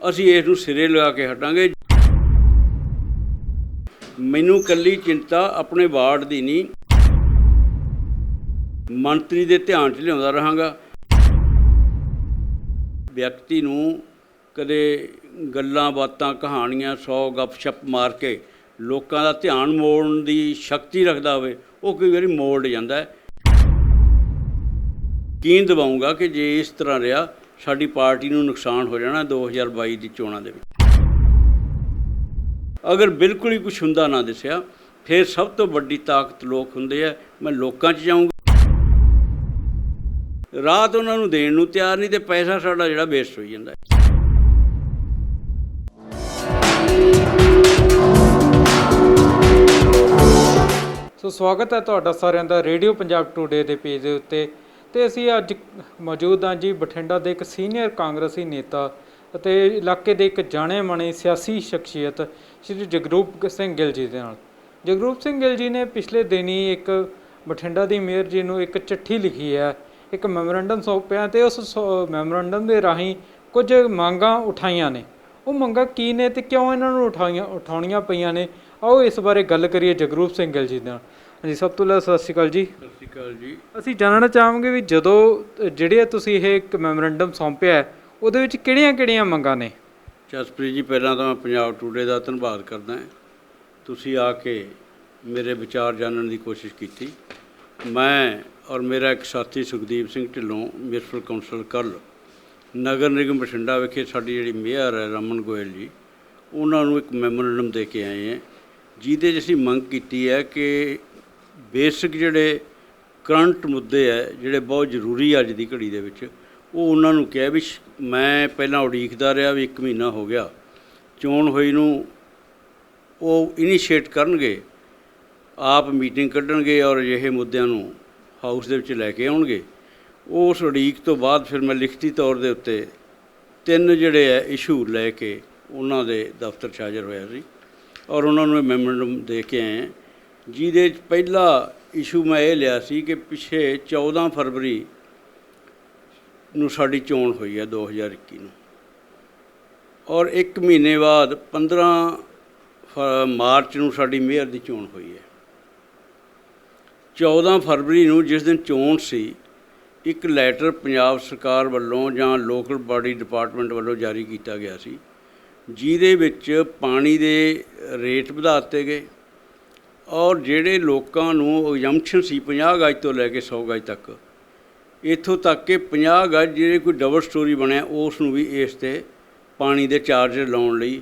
ਅਸੀਂ ਇਸ ਨੂੰ ਸਿਰੇ ਲਗਾ ਕੇ ਹਟਾਂਗੇ। ਮੈਨੂੰ ਇਕੱਲੀ ਚਿੰਤਾ ਆਪਣੇ ਵਾਰਡ ਦੀ ਨਹੀਂ, ਮੰਤਰੀ ਦੇ ਧਿਆਨ 'ਚ ਲਿਆਉਂਦਾ ਰਹਾਂਗਾ। ਵਿਅਕਤੀ ਨੂੰ ਕਦੇ ਗੱਲਾਂ ਬਾਤਾਂ ਕਹਾਣੀਆਂ 100 ਗੱਪ-ਸ਼ੱਪ ਮਾਰ ਕੇ ਲੋਕਾਂ ਦਾ ਧਿਆਨ ਮੋੜਨ ਦੀ ਸ਼ਕਤੀ ਰੱਖਦਾ ਹੋਵੇ, ਉਹ ਕਈ ਵਾਰੀ ਮੋੜ ਜਾਂਦਾ ਹੈ। ਯਕੀਨ ਦਿਵਾਊਂਗਾ ਕਿ ਜੇ ਇਸ ਤਰ੍ਹਾਂ ਰਿਹਾ ਸਾਡੀ ਪਾਰਟੀ ਨੂੰ ਨੁਕਸਾਨ ਹੋ ਜਾਣਾ 2022 ਦੀ ਚੋਣਾਂ ਦੇ ਵਿੱਚ। ਅਗਰ ਬਿਲਕੁਲ ਹੀ ਕੁਛ ਹੁੰਦਾ ਨਾ ਦਿਸਿਆ, ਫਿਰ ਸਭ ਤੋਂ ਵੱਡੀ ਤਾਕਤ ਲੋਕ ਹੁੰਦੇ ਆ। ਮੈਂ ਲੋਕਾਂ 'ਚ ਜਾਊਂਗਾ, ਰਾਤ ਉਹਨਾਂ ਨੂੰ ਦੇਣ ਨੂੰ ਤਿਆਰ ਨਹੀਂ, ਤੇ ਪੈਸਾ ਸਾਡਾ ਜਿਹੜਾ ਵੇਸਟ ਹੋਈ ਜਾਂਦਾ। ਸੋ ਸਵਾਗਤ ਹੈ ਤੁਹਾਡਾ ਸਾਰਿਆਂ ਦਾ ਰੇਡੀਓ ਪੰਜਾਬ ਟੂਡੇ ਦੇ ਪੇਜ ਦੇ ਉੱਤੇ। ਤੇ ਅਸੀਂ ਅੱਜ ਮੌਜੂਦ ਹਾਂ ਜੀ ਬਠਿੰਡਾ ਦੇ ਇੱਕ ਸੀਨੀਅਰ ਕਾਂਗਰਸੀ ਨੇਤਾ ਅਤੇ ਇਲਾਕੇ ਦੇ ਇੱਕ ਜਾਣੇ ਮਾਣੇ ਸਿਆਸੀ ਸ਼ਖਸੀਅਤ ਸ਼੍ਰੀ ਜਗਰੂਪ ਸਿੰਘ ਗਿੱਲ ਜੀ ਦੇ ਨਾਲ। ਜਗਰੂਪ ਸਿੰਘ ਗਿੱਲ ਜੀ ਨੇ ਪਿਛਲੇ ਦਿਨੀ ਇੱਕ ਬਠਿੰਡਾ ਦੀ ਮੇਅਰ ਜੀ ਨੂੰ ਇੱਕ ਚਿੱਠੀ ਲਿਖੀ ਹੈ, ਇੱਕ ਮੈਮੋਰੰਡਮ ਸੌਂਪਿਆ ਤੇ ਉਸ ਮੈਮੋਰੰਡਮ ਦੇ ਰਾਹੀਂ ਕੁਝ ਮੰਗਾਂ ਉਠਾਈਆਂ ਨੇ। ਉਹ ਮੰਗਾਂ ਕੀ ਨੇ ਤੇ ਕਿਉਂ ਇਹਨਾਂ ਨੂੰ ਉਠਾਉਣੀਆਂ ਪਈਆਂ ਨੇ, ਆਓ ਇਸ ਬਾਰੇ ਗੱਲ ਕਰੀਏ ਜਗਰੂਪ ਸਿੰਘ ਗਿੱਲ ਜੀ ਨਾਲ। ਹਾਂਜੀ, ਸਭ ਤੋਂ ਪਹਿਲਾਂ ਸਤਿ ਸ਼੍ਰੀ ਅਕਾਲ ਜੀ। ਸਤਿ ਸ਼੍ਰੀ ਅਕਾਲ ਜੀ। ਅਸੀਂ ਜਾਣਨਾ ਚਾਹਾਂਗੇ ਵੀ ਜਦੋਂ ਜਿਹੜੇ ਤੁਸੀਂ ਇਹ ਇੱਕ ਮੈਮੋਰੰਡਮ ਸੌਂਪਿਆ ਉਹਦੇ ਵਿੱਚ ਕਿਹੜੀਆਂ ਮੰਗਾਂ ਨੇ? ਜਸਪ੍ਰੀਤ ਜੀ, ਪਹਿਲਾਂ ਤਾਂ ਮੈਂ ਪੰਜਾਬ ਟੂਡੇ ਦਾ ਧੰਨਵਾਦ ਕਰਦਾ। ਤੁਸੀਂ ਆ ਕੇ ਮੇਰੇ ਵਿਚਾਰ ਜਾਣਨ ਦੀ ਕੋਸ਼ਿਸ਼ ਕੀਤੀ। ਮੈਂ ਔਰ ਮੇਰਾ ਇੱਕ ਸਾਥੀ ਸੁਖਦੀਪ ਸਿੰਘ ਢਿੱਲੋਂ, ਮਿਊਨਿਸਪਲ ਕੌਂਸਲ ਕੱਲ੍ਹ ਨਗਰ ਨਿਗਮ ਬਠਿੰਡਾ ਵਿਖੇ ਸਾਡੀ ਜਿਹੜੀ ਮੇਅਰ ਹੈ ਰਮਨ ਗੋਇਲ ਜੀ, ਉਹਨਾਂ ਨੂੰ ਇੱਕ ਮੈਮੋਰੰਡਮ ਦੇ ਕੇ ਆਏ ਹੈ, ਜਿਹਦੇ 'ਚ ਅਸੀਂ ਮੰਗ ਕੀਤੀ ਹੈ ਕਿ ਬੇਸਿਕ ਜਿਹੜੇ ਕਰੰਟ ਮੁੱਦੇ ਹੈ ਜਿਹੜੇ ਬਹੁਤ ਜ਼ਰੂਰੀ ਅੱਜ ਦੀ ਘੜੀ ਦੇ ਵਿੱਚ, ਉਹ ਉਹਨਾਂ ਨੂੰ ਕਿਹਾ ਵੀ ਮੈਂ ਪਹਿਲਾਂ ਉਡੀਕਦਾ ਰਿਹਾ ਵੀ 1 ਮਹੀਨਾ ਹੋ ਗਿਆ ਚੋਣ ਹੋਈ ਨੂੰ, ਉਹ ਇਨੀਸ਼ੀਏਟ ਕਰਨਗੇ, ਆਪ ਮੀਟਿੰਗ ਕੱਢਣਗੇ ਔਰ ਅਜਿਹੇ ਮੁੱਦਿਆਂ ਨੂੰ ਹਾਊਸ ਦੇ ਵਿੱਚ ਲੈ ਕੇ ਆਉਣਗੇ। ਉਸ ਉਡੀਕ ਤੋਂ ਬਾਅਦ ਫਿਰ ਮੈਂ ਲਿਖਤੀ ਤੌਰ ਦੇ ਉੱਤੇ 3 ਜਿਹੜੇ ਹੈ ਇਸ਼ੂ ਲੈ ਕੇ ਉਹਨਾਂ ਦੇ ਦਫ਼ਤਰ 'ਚ ਹਾਜ਼ਰ ਹੋਇਆ ਸੀ ਔਰ ਉਹਨਾਂ ਨੂੰ ਇਹ ਮੈਮੋਰੰਡਮ ਦੇ ਕੇ ਆਏ। ਜਿਹਦੇ 'ਚ ਪਹਿਲਾ ਇਸ਼ੂ ਮੈਂ ਇਹ ਲਿਆ ਸੀ ਕਿ ਪਿਛੇ 14 ਫਰਵਰੀ ਨੂੰ ਸਾਡੀ ਚੋਣ ਹੋਈ ਹੈ 2021 ਨੂੰ, ਔਰ 1 ਮਹੀਨੇ ਬਾਅਦ 15 ਮਾਰਚ ਨੂੰ ਸਾਡੀ ਮੇਅਰ ਦੀ ਚੋਣ ਹੋਈ ਹੈ। 14 ਫਰਵਰੀ ਨੂੰ ਜਿਸ ਦਿਨ ਚੋਣ ਸੀ, ਇੱਕ ਲੈਟਰ ਪੰਜਾਬ ਸਰਕਾਰ ਵੱਲੋਂ ਜਾਂ ਲੋਕਲ ਬਾਡੀ ਡਿਪਾਰਟਮੈਂਟ ਵੱਲੋਂ ਜਾਰੀ ਕੀਤਾ ਗਿਆ ਸੀ, ਜਿਹਦੇ ਵਿੱਚ ਪਾਣੀ ਦੇ ਰੇਟ ਵਧਾ ਦਿੱਤੇ ਗਏ ਔਰ ਜਿਹੜੇ ਲੋਕਾਂ ਨੂੰ ਐਗਜ਼ੰਪਸ਼ਨ ਸੀ 50 ਗਜ ਤੋਂ ਲੈ ਕੇ 100 ਗਜ ਤੱਕ, ਇੱਥੋਂ ਤੱਕ ਕਿ 50 ਗਜ ਜਿਹੜੇ ਕੋਈ ਡਬਲ ਸਟੋਰੀ ਬਣਿਆ ਉਸ ਨੂੰ ਵੀ ਇਸ 'ਤੇ ਪਾਣੀ ਦੇ ਚਾਰਜਰ ਲਾਉਣ ਲਈ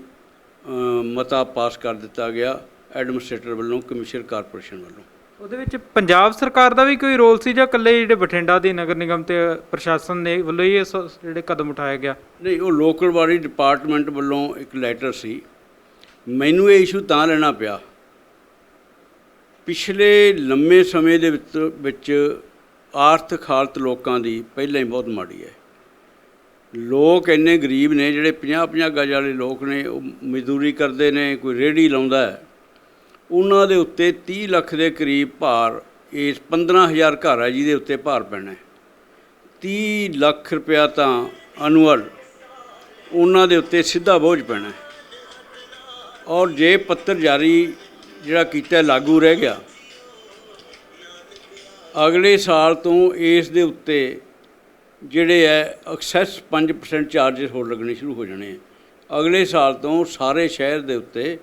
ਮਤਾ ਪਾਸ ਕਰ ਦਿੱਤਾ ਗਿਆ ਐਡਮਿਨਿਸਟ੍ਰੇਟਰ ਵੱਲੋਂ, ਕਮਿਸ਼ਨਰ ਕਾਰਪੋਰੇਸ਼ਨ ਵੱਲੋਂ। ਉਹਦੇ ਵਿੱਚ ਪੰਜਾਬ ਸਰਕਾਰ ਦਾ ਵੀ ਕੋਈ ਰੋਲ ਸੀ ਜਾਂ ਇਕੱਲੇ ਜਿਹੜੇ ਬਠਿੰਡਾ ਦੀ ਨਗਰ ਨਿਗਮ ਤੇ ਪ੍ਰਸ਼ਾਸਨ ਦੇ ਵੱਲੋਂ ਹੀ ਜਿਹੜੇ ਕਦਮ ਉਠਾਇਆ ਗਿਆ? ਨਹੀਂ, ਉਹ ਲੋਕਲ ਬਾਡੀ ਡਿਪਾਰਟਮੈਂਟ ਵੱਲੋਂ ਇੱਕ ਲੈਟਰ ਸੀ। ਮੈਨੂੰ ਇਹ ਇਸ਼ੂ ਤਾਂ ਲੈਣਾ ਪਿਆ, ਪਿਛਲੇ ਲੰਮੇ ਸਮੇਂ ਦੇ ਵਿੱਚ ਆਰਥਿਕ ਹਾਲਤ ਲੋਕਾਂ ਦੀ ਪਹਿਲਾਂ ਹੀ ਬਹੁਤ ਮਾੜੀ ਹੈ। ਲੋਕ ਇੰਨੇ ਗਰੀਬ ਨੇ, ਜਿਹੜੇ 50-50 ਗਜ ਵਾਲੇ ਲੋਕ ਨੇ, ਉਹ ਮਜ਼ਦੂਰੀ ਕਰਦੇ ਨੇ, ਕੋਈ ਰੇਹੜੀ ਲਾਉਂਦਾ ਹੈ, ਉਹਨਾਂ ਦੇ ਉੱਤੇ 30 ਲੱਖ ਦੇ ਕਰੀਬ ਭਾਰ, ਇਸ 15,000 ਘਰ ਹੈ ਜਿਹਦੇ ਉੱਤੇ ਭਾਰ ਪੈਣਾ। 30 ਲੱਖ ਰੁਪਇਆ ਤਾਂ ਐਨੂਅਲ ਉਹਨਾਂ ਦੇ ਉੱਤੇ ਸਿੱਧਾ ਬੋਝ ਪੈਣਾ। ਔਰ ਜੇ ਪੱਤਰ ਜਾਰੀ ਜਿਹੜਾ ਕੀਤਾ ਲਾਗੂ ਰਹਿ ਗਿਆ, ਅਗਲੇ ਸਾਲ ਤੋਂ ਇਸ ਦੇ ਉੱਤੇ ਜਿਹੜੇ ਹੈ ਐਕਸੈਸ 5% ਚਾਰਜਿਸ ਹੋਰ ਲੱਗਣੇ ਸ਼ੁਰੂ ਹੋ ਜਾਣੇ। ਅਗਲੇ ਸਾਲ ਤੋਂ ਸਾਰੇ ਸ਼ਹਿਰ ਦੇ ਉੱਤੇ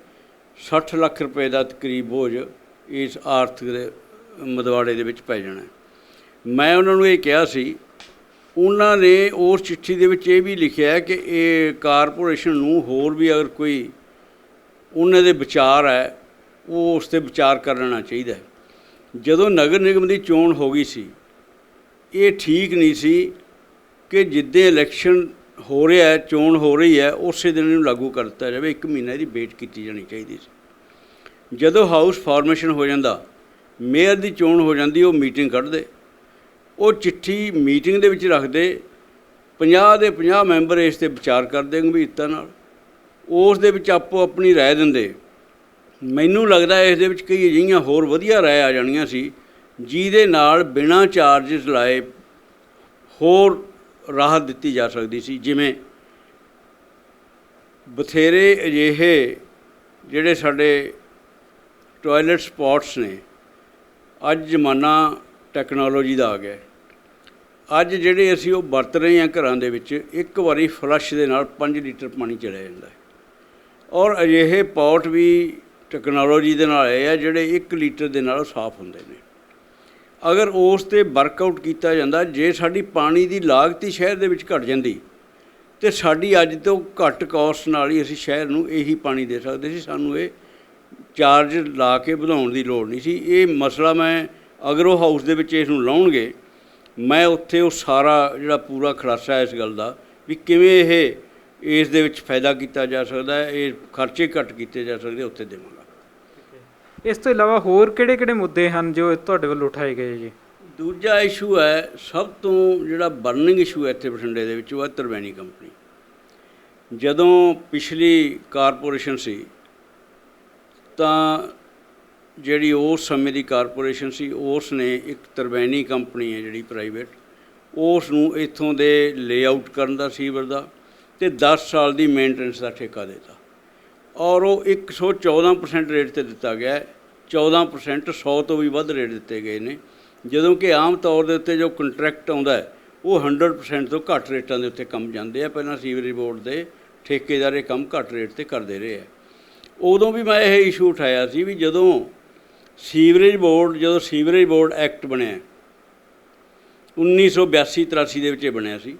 60 ਲੱਖ ਰੁਪਏ ਦਾ ਤਕਰੀਬ ਬੋਝ ਇਸ ਆਰਥਿਕ ਦੇ ਮਦਵਾੜੇ ਦੇ ਵਿੱਚ ਪੈ ਜਾਣਾ। ਮੈਂ ਉਹਨਾਂ ਨੂੰ ਇਹ ਕਿਹਾ ਸੀ, ਉਹਨਾਂ ਨੇ ਉਸ ਚਿੱਠੀ ਦੇ ਵਿੱਚ ਇਹ ਵੀ ਲਿਖਿਆ ਕਿ ਇਹ ਕਾਰਪੋਰੇਸ਼ਨ ਨੂੰ ਹੋਰ ਵੀ ਅਗਰ ਕੋਈ ਉਹਨਾਂ ਦੇ ਵਿਚਾਰ ਹੈ ਉਹ ਉਸ 'ਤੇ ਵਿਚਾਰ ਕਰ ਲੈਣਾ ਚਾਹੀਦਾ। ਜਦੋਂ ਨਗਰ ਨਿਗਮ ਦੀ ਚੋਣ ਹੋ ਗਈ ਸੀ, ਇਹ ਠੀਕ ਨਹੀਂ ਸੀ ਕਿ ਜਿੱਦਾਂ ਇਲੈਕਸ਼ਨ ਹੋ ਰਿਹਾ ਹੈ, ਚੋਣ ਹੋ ਰਹੀ ਹੈ, ਉਸੇ ਦਿਨ ਇਹਨੂੰ ਲਾਗੂ ਕਰ ਦਿੱਤਾ ਜਾਵੇ। 1 ਮਹੀਨਾ ਇਹਦੀ ਵੇਟ ਕੀਤੀ ਜਾਣੀ ਚਾਹੀਦੀ ਸੀ। ਜਦੋਂ ਹਾਊਸ ਫਾਰਮੇਸ਼ਨ ਹੋ ਜਾਂਦਾ, ਮੇਅਰ ਦੀ ਚੋਣ ਹੋ ਜਾਂਦੀ, ਉਹ ਮੀਟਿੰਗ ਕੱਢਦੇ, ਉਹ ਚਿੱਠੀ ਮੀਟਿੰਗ ਦੇ ਵਿੱਚ ਰੱਖਦੇ, 50 ਦੇ 50 ਮੈਂਬਰ ਇਸ 'ਤੇ ਵਿਚਾਰ ਕਰਦੇ ਗੰਭੀਰਤਾ ਨਾਲ, ਉਸ ਦੇ ਵਿੱਚ ਆਪੋ ਆਪਣੀ ਰਾਏ ਦਿੰਦੇ। ਮੈਨੂੰ ਲੱਗਦਾ ਇਸ ਦੇ ਵਿੱਚ ਕਈ ਅਜਿਹੀਆਂ ਹੋਰ ਵਧੀਆ ਰਾਏ ਆ ਜਾਣੀਆਂ ਸੀ, ਜਿਹਦੇ ਨਾਲ ਬਿਨਾਂ ਚਾਰਜਿਸ ਲਾਏ ਹੋਰ ਰਾਹਤ ਦਿੱਤੀ ਜਾ ਸਕਦੀ ਸੀ। ਜਿਵੇਂ ਬਥੇਰੇ ਅਜਿਹੇ ਜਿਹੜੇ ਸਾਡੇ ਟੋਇਲਟ ਸਪੌਟਸ ਨੇ। ਅੱਜ ਜ਼ਮਾਨਾ ਟੈਕਨੋਲੋਜੀ ਦਾ ਆ ਗਿਆ। ਅੱਜ ਜਿਹੜੇ ਅਸੀਂ ਉਹ ਵਰਤ ਰਹੇ ਹਾਂ ਘਰਾਂ ਦੇ ਵਿੱਚ, ਇੱਕ ਵਾਰੀ ਫਲੱਸ਼ ਦੇ ਨਾਲ 5 ਲੀਟਰ ਪਾਣੀ ਚਲਿਆ ਜਾਂਦਾ ਹੈ। ਔਰ ਅਜਿਹੇ ਪੌਟ ਵੀ ਟੈਕਨੋਲੋਜੀ ਦੇ ਨਾਲ ਆਏ ਆ ਜਿਹੜੇ 1 ਲੀਟਰ ਦੇ ਨਾਲ ਸਾਫ਼ ਹੁੰਦੇ ਨੇ। ਅਗਰ ਉਸ 'ਤੇ ਵਰਕਆਊਟ ਕੀਤਾ ਜਾਂਦਾ, ਜੇ ਸਾਡੀ ਪਾਣੀ ਦੀ ਲਾਗਤ ਹੀ ਸ਼ਹਿਰ ਦੇ ਵਿੱਚ ਘਟ ਜਾਂਦੀ ਤੇ ਸਾਡੀ ਅੱਜ ਤੋਂ ਘੱਟ ਕਾਸਟ ਨਾਲ ਹੀ ਅਸੀਂ ਸ਼ਹਿਰ ਨੂੰ ਇਹੀ ਪਾਣੀ ਦੇ ਸਕਦੇ ਸੀ। ਸਾਨੂੰ ਇਹ ਚਾਰਜ ਲਾ ਕੇ ਵਧਾਉਣ ਦੀ ਲੋੜ ਨਹੀਂ ਸੀ। ਇਹ ਮਸਲਾ ਮੈਂ ਅਗਰ ਉਹ ਹਾਊਸ ਦੇ ਵਿੱਚ ਇਸ ਨੂੰ ਲਾਉਣਗੇ, ਮੈਂ ਉੱਥੇ ਉਹ ਸਾਰਾ ਜਿਹੜਾ ਪੂਰਾ ਖੁਲਾਸਾ ਹੈ ਇਸ ਗੱਲ ਦਾ ਵੀ ਕਿਵੇਂ ਇਹ ਇਸ ਦੇ ਵਿੱਚ ਫਾਇਦਾ ਕੀਤਾ ਜਾ ਸਕਦਾ ਹੈ, ਇਹ ਖਰਚੇ ਘੱਟ ਕੀਤੇ ਜਾ ਸਕਦੇ, ਉੱਥੇ ਦੇਵਾਂਗਾ। ਇਸ ਤੋਂ ਇਲਾਵਾ ਹੋਰ ਕਿਹੜੇ-ਕਿਹੜੇ ਮੁੱਦੇ ਹਨ ਜੋ ਤੁਹਾਡੇ ਵੱਲੋਂ ਉਠਾਏ ਗਏ ਜੀ? ਦੂਜਾ ਇਸ਼ੂ ਹੈ, ਸਭ ਤੋਂ ਜਿਹੜਾ ਬਰਨਿੰਗ ਇਸ਼ੂ ਹੈ ਇੱਥੇ ਬਠਿੰਡੇ ਦੇ ਵਿੱਚ, ਉਹ ਹੈ ਤਰਵੈਣੀ ਕੰਪਨੀ। ਜਦੋਂ ਪਿਛਲੀ ਕਾਰਪੋਰੇਸ਼ਨ ਸੀ ਤਾਂ ਜਿਹੜੀ ਉਸ ਸਮੇਂ ਦੀ ਕਾਰਪੋਰੇਸ਼ਨ ਸੀ, ਉਸ ਨੇ ਇੱਕ ਤਰਵੈਣੀ ਕੰਪਨੀ ਹੈ ਜਿਹੜੀ ਪ੍ਰਾਈਵੇਟ, ਉਸ ਨੂੰ ਇੱਥੋਂ ਦੇ ਲੇਆਊਟ ਕਰਨ ਦਾ ਸੀਵਰ ਦਾ ਅਤੇ 10 ਸਾਲ ਦੀ ਮੇਨਟੇਨੈਂਸ ਦਾ ਠੇਕਾ ਦਿੱਤਾ। ਔਰ ਉਹ 114% ਰੇਟ 'ਤੇ ਦਿੱਤਾ ਗਿਆ। 14% 100 ਤੋਂ ਵੀ ਵੱਧ ਰੇਟ ਦਿੱਤੇ ਗਏ ਨੇ, ਜਦੋਂ ਕਿ ਆਮ ਤੌਰ ਦੇ ਉੱਤੇ ਜੋ ਕੰਟਰੈਕਟ ਆਉਂਦਾ ਹੈ ਉਹ 100% ਤੋਂ ਘੱਟ ਰੇਟਾਂ ਦੇ ਉੱਤੇ ਕੰਮ ਜਾਂਦੇ ਆ। ਪਹਿਲਾਂ ਸੀਵਰੇਜ ਬੋਰਡ ਦੇ ਠੇਕੇਦਾਰ ਇਹ ਕੰਮ ਘੱਟ ਰੇਟ 'ਤੇ ਕਰਦੇ ਰਹੇ ਆ। ਉਦੋਂ ਵੀ ਮੈਂ ਇਹ ਇਸ਼ੂ ਉਠਾਇਆ ਸੀ ਵੀ ਜਦੋਂ ਸੀਵਰੇਜ ਬੋਰਡ ਐਕਟ ਬਣਿਆ 1982-83 ਦੇ ਵਿੱਚ ਇਹ ਬਣਿਆ ਸੀ,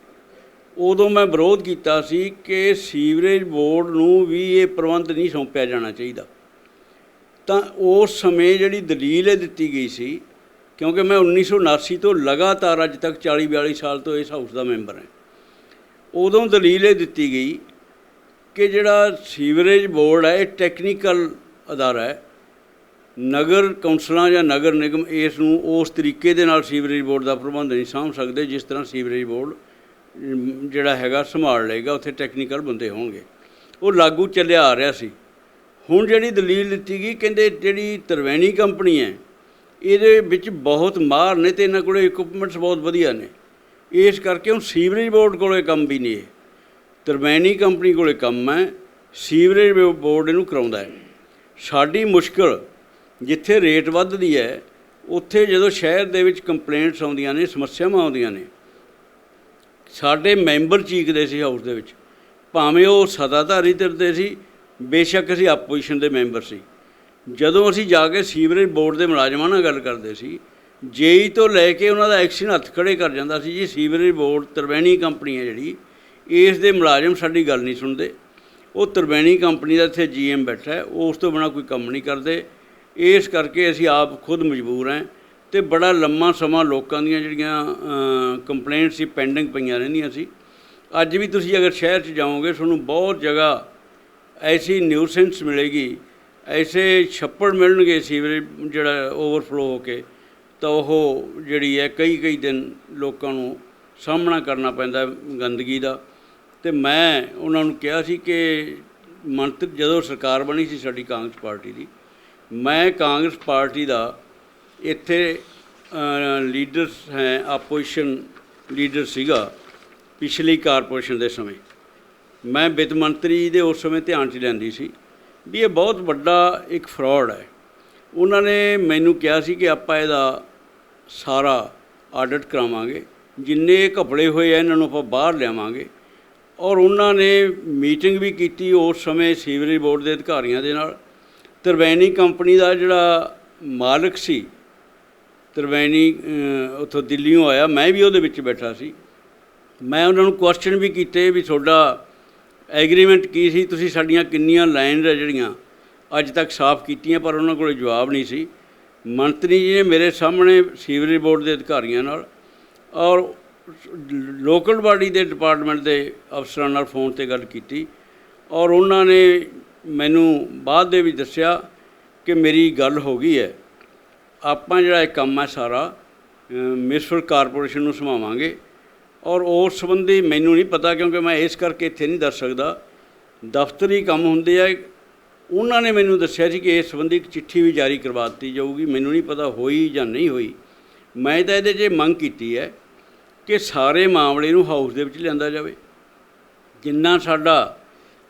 ਉਦੋਂ ਮੈਂ ਵਿਰੋਧ ਕੀਤਾ ਸੀ ਕਿ ਸੀਵਰੇਜ ਬੋਰਡ ਨੂੰ ਵੀ ਇਹ ਪ੍ਰਬੰਧ ਨਹੀਂ ਸੌਂਪਿਆ ਜਾਣਾ ਚਾਹੀਦਾ। ਤਾਂ ਉਸ ਸਮੇਂ ਜਿਹੜੀ ਦਲੀਲ ਇਹ ਦਿੱਤੀ ਗਈ ਸੀ, ਕਿਉਂਕਿ ਮੈਂ 1979 ਤੋਂ ਲਗਾਤਾਰ ਅੱਜ ਤੱਕ 40-42 ਸਾਲ ਤੋਂ ਇਸ ਹਾਊਸ ਦਾ ਮੈਂਬਰ ਹਾਂ, ਉਦੋਂ ਦਲੀਲ ਇਹ ਦਿੱਤੀ ਗਈ ਕਿ ਜਿਹੜਾ ਸੀਵਰੇਜ ਬੋਰਡ ਹੈ ਇਹ ਟੈਕਨੀਕਲ ਅਦਾਰਾ ਹੈ। ਨਗਰ ਕੌਂਸਲਾਂ ਜਾਂ ਨਗਰ ਨਿਗਮ ਇਸ ਨੂੰ ਉਸ ਤਰੀਕੇ ਦੇ ਨਾਲ ਸੀਵਰੇਜ ਬੋਰਡ ਦਾ ਪ੍ਰਬੰਧ ਨਹੀਂ ਸਾਂਭ ਸਕਦੇ ਜਿਸ ਤਰ੍ਹਾਂ ਸੀਵਰੇਜ ਬੋਰਡ ਜਿਹੜਾ ਹੈਗਾ ਸੰਭਾਲ ਲਏਗਾ, ਉੱਥੇ ਟੈਕਨੀਕਲ ਬੰਦੇ ਹੋਣਗੇ। ਉਹ ਲਾਗੂ ਚੱਲਿਆ ਆ ਰਿਹਾ ਸੀ। ਹੁਣ ਜਿਹੜੀ ਦਲੀਲ ਦਿੱਤੀ ਗਈ, ਕਹਿੰਦੇ ਜਿਹੜੀ ਤਰਵੈਣੀ ਕੰਪਨੀ ਹੈ ਇਹਦੇ ਵਿੱਚ ਬਹੁਤ ਮਾਹਰ ਨੇ ਅਤੇ ਇਹਨਾਂ ਕੋਲ ਇਕੁਪਮੈਂਟਸ ਬਹੁਤ ਵਧੀਆ ਨੇ, ਇਸ ਕਰਕੇ ਹੁਣ ਸੀਵਰੇਜ ਬੋਰਡ ਕੋਲ ਕੰਮ ਵੀ ਨਹੀਂ ਹੈ, ਤਰਵੈਣੀ ਕੰਪਨੀ ਕੋਲ ਕੰਮ ਹੈ, ਸੀਵਰੇਜ ਬੋਰਡ ਇਹਨੂੰ ਕਰਾਉਂਦਾ ਹੈ। ਸਾਡੀ ਮੁਸ਼ਕਿਲ ਜਿੱਥੇ ਰੇਟ ਵੱਧਦੀ ਹੈ ਉੱਥੇ ਜਦੋਂ ਸ਼ਹਿਰ ਦੇ ਵਿੱਚ ਕੰਪਲੇਂਟਸ ਆਉਂਦੀਆਂ ਨੇ, ਸਮੱਸਿਆਵਾਂ ਆਉਂਦੀਆਂ ਨੇ, ਸਾਡੇ ਮੈਂਬਰ ਚੀਕਦੇ ਸੀ ਹਾਊਸ ਦੇ ਵਿੱਚ, ਭਾਵੇਂ ਉਹ ਸੱਤਾਧਾਰੀ ਧਿਰ ਦੇ ਸੀ, ਬੇਸ਼ੱਕ ਅਸੀਂ ਆਪੋਜੀਸ਼ਨ ਦੇ ਮੈਂਬਰ ਸੀ। ਜਦੋਂ ਅਸੀਂ ਜਾ ਕੇ ਸੀਵਰੇਜ ਬੋਰਡ ਦੇ ਮੁਲਾਜ਼ਮਾਂ ਨਾਲ ਗੱਲ ਕਰਦੇ ਸੀ, ਜੇਈ ਤੋਂ ਲੈ ਕੇ ਉਹਨਾਂ ਦਾ ਐਕਸ਼ਨ ਹੱਥ ਖੜ੍ਹੇ ਕਰ ਜਾਂਦਾ ਸੀ ਜੀ ਸੀਵਰੇਜ ਬੋਰਡ ਤਰਵੈਣੀ ਕੰਪਨੀ ਹੈ ਜਿਹੜੀ, ਇਸ ਦੇ ਮੁਲਾਜ਼ਮ ਸਾਡੀ ਗੱਲ ਨਹੀਂ ਸੁਣਦੇ, ਉਹ ਤਰਵੈਣੀ ਕੰਪਨੀ ਦਾ ਇੱਥੇ GM ਬੈਠਾ ਹੈ, ਉਸ ਤੋਂ ਬਿਨਾਂ ਕੋਈ ਕੰਮ ਨਹੀਂ ਕਰਦੇ, ਇਸ ਕਰਕੇ ਅਸੀਂ ਆਪ ਖੁਦ ਮਜਬੂਰ ਹਾਂ। ਅਤੇ ਬੜਾ ਲੰਮਾ ਸਮਾਂ ਲੋਕਾਂ ਦੀਆਂ ਜਿਹੜੀਆਂ ਕੰਪਲੇਂਟ ਸੀ ਪੈਂਡਿੰਗ ਪਈਆਂ ਰਹਿੰਦੀਆਂ ਸੀ। ਅੱਜ ਵੀ ਤੁਸੀਂ ਅਗਰ ਸ਼ਹਿਰ 'ਚ ਜਾਓਗੇ, ਤੁਹਾਨੂੰ ਬਹੁਤ ਜਗ੍ਹਾ ਐਸੀ ਨਿਊਸੈਂਸ ਮਿਲੇਗੀ, ਐਸੇ ਛੱਪੜ ਮਿਲਣਗੇ ਸੀਵਰੇਜ ਜਿਹੜਾ ਓਵਰਫਲੋ ਹੋ ਕੇ, ਤਾਂ ਉਹ ਜਿਹੜੀ ਹੈ ਕਈ ਦਿਨ ਲੋਕਾਂ ਨੂੰ ਸਾਹਮਣਾ ਕਰਨਾ ਪੈਂਦਾ ਗੰਦਗੀ ਦਾ। ਅਤੇ ਮੈਂ ਉਹਨਾਂ ਨੂੰ ਕਿਹਾ ਸੀ ਕਿ ਜਦੋਂ ਸਰਕਾਰ ਬਣੀ ਸੀ ਸਾਡੀ ਕਾਂਗਰਸ ਪਾਰਟੀ ਦੀ, ਮੈਂ ਕਾਂਗਰਸ ਪਾਰਟੀ ਦਾ ਇੱਥੇ ਲੀਡਰ ਹੈ, ਆਪੋਜੀਸ਼ਨ ਲੀਡਰ ਸੀਗਾ ਪਿਛਲੀ ਕਾਰਪੋਰੇਸ਼ਨ ਦੇ ਸਮੇਂ, ਮੈਂ ਵਿੱਤ ਮੰਤਰੀ ਦੇ ਉਸ ਸਮੇਂ ਧਿਆਨ 'ਚ ਲਿਆਂਦੀ ਸੀ ਵੀ ਇਹ ਬਹੁਤ ਵੱਡਾ ਇੱਕ ਫਰਾਡ ਹੈ। ਉਹਨਾਂ ਨੇ ਮੈਨੂੰ ਕਿਹਾ ਸੀ ਕਿ ਆਪਾਂ ਇਹਦਾ ਸਾਰਾ ਆਡਿਟ ਕਰਾਵਾਂਗੇ, ਜਿੰਨੇ ਘਪਲੇ ਹੋਏ ਆ ਇਹਨਾਂ ਨੂੰ ਆਪਾਂ ਬਾਹਰ ਲਿਆਵਾਂਗੇ। ਔਰ ਉਹਨਾਂ ਨੇ ਮੀਟਿੰਗ ਵੀ ਕੀਤੀ ਉਸ ਸਮੇਂ ਸੀਵਰੇਜ ਬੋਰਡ ਦੇ ਅਧਿਕਾਰੀਆਂ ਦੇ ਨਾਲ। ਤਰਵੈਣੀ ਕੰਪਨੀ ਦਾ ਜਿਹੜਾ ਮਾਲਕ ਸੀ, ਤਰਵੈਣੀ ਉੱਥੋਂ ਦਿੱਲੀੋਂ ਆਇਆ, ਮੈਂ ਵੀ ਉਹਦੇ ਵਿੱਚ ਬੈਠਾ ਸੀ। ਮੈਂ ਉਹਨਾਂ ਨੂੰ ਕੁਐਸਚਨ ਵੀ ਕੀਤੇ ਵੀ ਤੁਹਾਡਾ ਐਗਰੀਮੈਂਟ ਕੀ ਸੀ, ਤੁਸੀਂ ਸਾਡੀਆਂ ਕਿੰਨੀਆਂ ਲਾਈਨਸ ਹੈ ਜਿਹੜੀਆਂ ਅੱਜ ਤੱਕ ਸਾਫ਼ ਕੀਤੀਆਂ, ਪਰ ਉਹਨਾਂ ਕੋਲ ਜਵਾਬ ਨਹੀਂ ਸੀ। ਮੰਤਰੀ ਜੀ ਨੇ ਮੇਰੇ ਸਾਹਮਣੇ ਸੀਵਰੇਜ ਬੋਰਡ ਦੇ ਅਧਿਕਾਰੀਆਂ ਨਾਲ ਔਰ ਲੋਕਲ ਬਾਡੀ ਦੇ ਡਿਪਾਰਟਮੈਂਟ ਦੇ ਅਫਸਰਾਂ ਨਾਲ ਫ਼ੋਨ 'ਤੇ ਗੱਲ ਕੀਤੀ, ਔਰ ਉਹਨਾਂ ਨੇ ਮੈਨੂੰ ਬਾਅਦ ਦੇ ਵਿੱਚ ਦੱਸਿਆ ਕਿ ਮੇਰੀ ਗੱਲ ਹੋ ਗਈ ਹੈ, ਆਪਾਂ ਜਿਹੜਾ ਇਹ ਕੰਮ ਹੈ ਸਾਰਾ ਮਿਊਨਿਸਪਲ ਕਾਰਪੋਰੇਸ਼ਨ ਨੂੰ ਸੰਭਾਵਾਂਗੇ। ਔਰ ਉਸ ਸੰਬੰਧੀ ਮੈਨੂੰ ਨਹੀਂ ਪਤਾ, ਕਿਉਂਕਿ ਮੈਂ ਇਸ ਕਰਕੇ ਇੱਥੇ ਨਹੀਂ ਦੱਸ ਸਕਦਾ, ਦਫ਼ਤਰੀ ਕੰਮ ਹੁੰਦੇ ਆ। ਉਹਨਾਂ ਨੇ ਮੈਨੂੰ ਦੱਸਿਆ ਸੀ ਕਿ ਇਸ ਸੰਬੰਧੀ ਇੱਕ ਚਿੱਠੀ ਵੀ ਜਾਰੀ ਕਰਵਾ ਦਿੱਤੀ ਜਾਊਗੀ, ਮੈਨੂੰ ਨਹੀਂ ਪਤਾ ਹੋਈ ਜਾਂ ਨਹੀਂ ਹੋਈ। ਮੈਂ ਤਾਂ ਇਹਦੇ 'ਚ ਮੰਗ ਕੀਤੀ ਹੈ ਕਿ ਸਾਰੇ ਮਾਮਲੇ ਨੂੰ ਹਾਊਸ ਦੇ ਵਿੱਚ ਲਿਆਂਦਾ ਜਾਵੇ। ਜਿੰਨਾ ਸਾਡਾ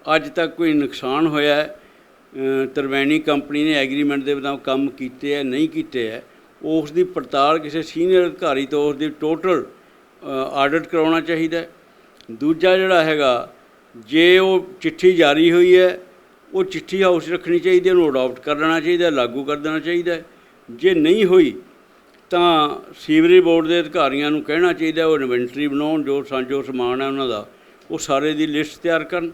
ਅੱਜ ਤੱਕ ਕੋਈ ਨੁਕਸਾਨ ਹੋਇਆ ਹੈ, ਤਰਵੈਣੀ ਕੰਪਨੀ ਨੇ ਐਗਰੀਮੈਂਟ ਦੇ ਮੁਤਾਬਕ ਕੰਮ ਕੀਤੇ ਹੈ ਨਹੀਂ ਕੀਤੇ ਹੈ, ਉਸ ਦੀ ਪੜਤਾਲ ਕਿਸੇ ਸੀਨੀਅਰ ਅਧਿਕਾਰੀ ਤੋਂ ਉਸ ਦੀ ਟੋਟਲ ਆਡਿਟ ਕਰਾਉਣਾ ਚਾਹੀਦਾ ਹੈ। ਦੂਜਾ ਜਿਹੜਾ ਹੈਗਾ, ਜੇ ਉਹ ਚਿੱਠੀ ਜਾਰੀ ਹੋਈ ਹੈ ਉਹ ਚਿੱਠੀ ਹਾਊਸ ਰੱਖਣੀ ਚਾਹੀਦੀ ਹੈ, ਉਹਨੂੰ ਅਡਾਪਟ ਕਰ ਲੈਣਾ ਚਾਹੀਦਾ, ਲਾਗੂ ਕਰ ਦੇਣਾ ਚਾਹੀਦਾ ਹੈ। ਜੇ ਨਹੀਂ ਹੋਈ ਤਾਂ ਸੀਵਰੇਜ ਬੋਰਡ ਦੇ ਅਧਿਕਾਰੀਆਂ ਨੂੰ ਕਹਿਣਾ ਚਾਹੀਦਾ ਉਹ ਇਨਵੈਂਟਰੀ ਬਣਾਉਣ, ਜੋ ਸਮਾਨ ਹੈ ਉਹਨਾਂ ਦਾ ਉਹ ਸਾਰੇ ਦੀ ਲਿਸਟ ਤਿਆਰ ਕਰਨ,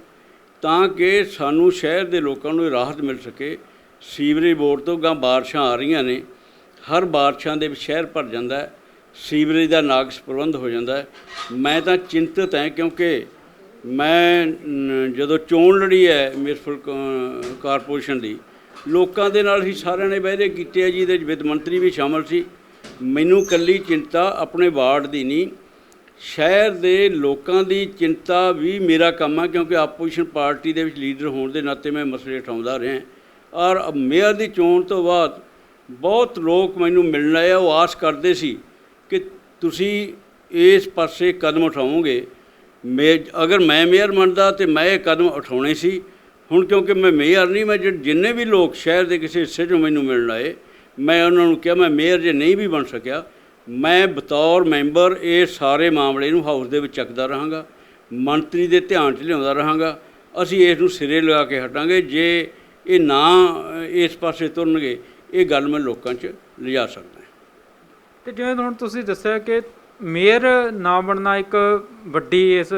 ਤਾਂ ਕਿ ਸਾਨੂੰ ਸ਼ਹਿਰ ਦੇ ਲੋਕਾਂ ਨੂੰ ਰਾਹਤ ਮਿਲ ਸਕੇ। ਸੀਵਰੇਜ ਬੋਰਡ ਤੋਂ ਗਾਂ ਬਾਰਿਸ਼ਾਂ ਆ ਰਹੀਆਂ ਨੇ, ਹਰ ਬਾਰਿਸ਼ਾਂ ਦੇ ਵਿੱਚ ਸ਼ਹਿਰ ਭਰ ਜਾਂਦਾ ਹੈ, ਸੀਵਰੇਜ ਦਾ ਨਾਕਸ ਪ੍ਰਬੰਧ ਹੋ ਜਾਂਦਾ ਹੈ। ਮੈਂ ਤਾਂ ਚਿੰਤਤ ਹੈ, ਕਿਉਂਕਿ ਮੈਂ ਜਦੋਂ ਚੋਣ ਲੜੀ ਹੈ ਮਿਊਨਿਸਪਲ ਕਾਰਪੋਰੇਸ਼ਨ ਦੀ, ਲੋਕਾਂ ਦੇ ਨਾਲ ਹੀ ਸਾਰਿਆਂ ਨੇ ਵਾਅਦੇ ਕੀਤੇ ਆ, ਜਿਹਦੇ ਵਿੱਚ ਵਿੱਤ ਮੰਤਰੀ ਵੀ ਸ਼ਾਮਲ ਸੀ। ਮੈਨੂੰ ਇਕੱਲੀ ਚਿੰਤਾ ਆਪਣੇ ਵਾਰਡ ਦੀ ਨਹੀਂ, ਸ਼ਹਿਰ ਦੇ ਲੋਕਾਂ ਦੀ ਚਿੰਤਾ ਵੀ ਮੇਰਾ ਕੰਮ ਹੈ, ਕਿਉਂਕਿ ਆਪੋਜੀਸ਼ਨ ਪਾਰਟੀ ਦੇ ਵਿੱਚ ਲੀਡਰ ਹੋਣ ਦੇ ਨਾਤੇ ਮੈਂ ਮਸਲੇ ਉਠਾਉਂਦਾ ਰਿਹਾ। ਔਰ ਮੇਅਰ ਦੀ ਚੋਣ ਤੋਂ ਬਾਅਦ ਬਹੁਤ ਲੋਕ ਮੈਨੂੰ ਮਿਲਣ ਆਏ, ਉਹ ਆਸ ਕਰਦੇ ਸੀ ਕਿ ਤੁਸੀਂ ਇਸ ਪਾਸੇ ਕਦਮ ਉਠਾਓਗੇ। ਅਗਰ ਮੈਂ ਮੇਅਰ ਬਣਦਾ ਤਾਂ ਮੈਂ ਇਹ ਕਦਮ ਉਠਾਉਣੇ ਸੀ। ਹੁਣ ਕਿਉਂਕਿ ਮੈਂ ਮੇਅਰ ਨਹੀਂ, ਮੈਂ ਜਿੰਨੇ ਵੀ ਲੋਕ ਸ਼ਹਿਰ ਦੇ ਕਿਸੇ ਹਿੱਸੇ 'ਚੋਂ ਮੈਨੂੰ ਮਿਲਣ ਆਏ, ਮੈਂ ਉਹਨਾਂ ਨੂੰ ਕਿਹਾ ਮੈਂ ਮੇਅਰ ਜੇ ਨਹੀਂ ਵੀ ਬਣ ਸਕਿਆ, ਮੈਂ ਬਤੌਰ ਮੈਂਬਰ ਇਹ ਸਾਰੇ ਮਾਮਲੇ ਨੂੰ ਹਾਊਸ ਦੇ ਵਿੱਚ ਚੱਕਦਾ ਰਹਾਂਗਾ, ਮੰਤਰੀ ਦੇ ਧਿਆਨ 'ਚ ਲਿਆਉਂਦਾ ਰਹਾਂਗਾ। ਅਸੀਂ ਇਸ ਨੂੰ ਸਿਰੇ ਲਗਾ ਕੇ ਹਟਾਂਗੇ। ਜੇ ਇਹ ਨਾ ਇਸ ਪਾਸੇ ਤੁਰਨਗੇ, ਇਹ ਗੱਲ ਮੈਂ ਲੋਕਾਂ 'ਚ ਲਿਜਾ ਸਕਦਾ। ਤੇ ਜਿਵੇਂ ਹੁਣ ਤੁਸੀਂ ਦੱਸਿਆ ਕਿ ਮੇਅਰ ਨਾ ਬਣਨਾ ਇੱਕ ਵੱਡੀ ਇਸ